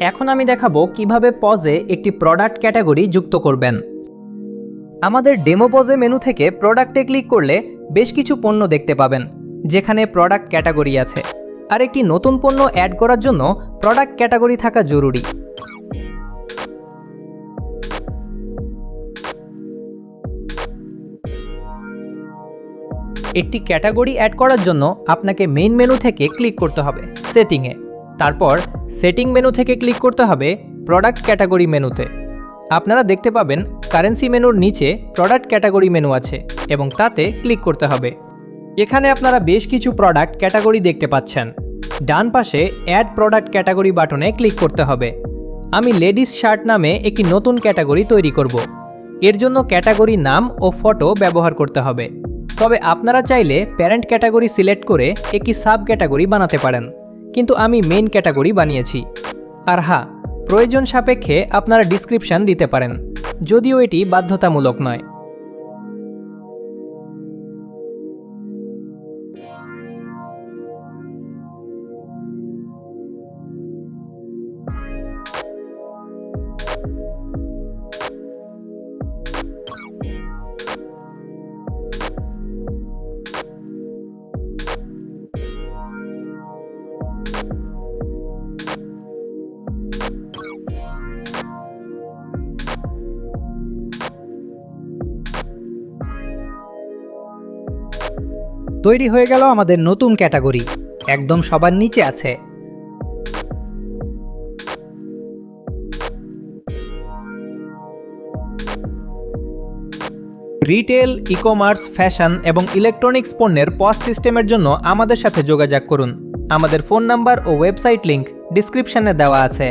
এখন আমি দেখাবো কিভাবে পজে একটি প্রোডাক্ট ক্যাটাগরি যুক্ত করবেন। আমাদের ডেমো পজে মেনু থেকে প্রোডাক্টে ক্লিক করলে বেশ কিছু পণ্য দেখতে পাবেন যেখানে প্রোডাক্ট ক্যাটাগরি আছে। আর একটি নতুন পণ্য অ্যাড করার জন্য প্রোডাক্ট ক্যাটাগরি থাকা জরুরি। একটি ক্যাটাগরি অ্যাড করার জন্য আপনাকে মেইন মেনু থেকে ক্লিক করতে হবে সেটিংয়ে, তারপর সেটিং মেনু থেকে ক্লিক করতে হবে প্রোডাক্ট ক্যাটাগরি মেনুতে। আপনারা দেখতে পাবেন কারেন্সি মেনুর নিচে প্রোডাক্ট ক্যাটাগরি মেনু আছে এবং তাতে ক্লিক করতে হবে। এখানে আপনারা বেশ কিছু প্রোডাক্ট ক্যাটাগরি দেখতে পাচ্ছেন। ডান পাশে অ্যাড প্রোডাক্ট ক্যাটাগরি বাটনে ক্লিক করতে হবে। আমি লেডিস শার্ট নামে একটি নতুন ক্যাটাগরি তৈরি করব। এর জন্য ক্যাটাগরি নাম ও ফটো ব্যবহার করতে হবে। তবে আপনারা চাইলে প্যারেন্ট ক্যাটাগরি সিলেক্ট করে একটি সাব ক্যাটাগরি বানাতে পারেন, কিন্তু আমি মেইন ক্যাটাগরি বানিয়েছি। আর হ্যাঁ, প্রয়োজন সাপেক্ষে আপনারা ডিসক্রিপশন দিতে পারেন, যদিও এটি বাধ্যতামূলক নয়। তৈরি হয়ে গেল আমাদের নতুন ক্যাটাগরি, একদম সবার নিচে আছে। রিটেল, ই-কমার্স, ফ্যাশন এবং ইলেকট্রনিক্স পণ্যের পজ সিস্টেমের জন্য আমাদের সাথে যোগাযোগ করুন। আমাদের ফোন নাম্বার ও ওয়েবসাইট লিংক ডিসক্রিপশনে দেওয়া আছে।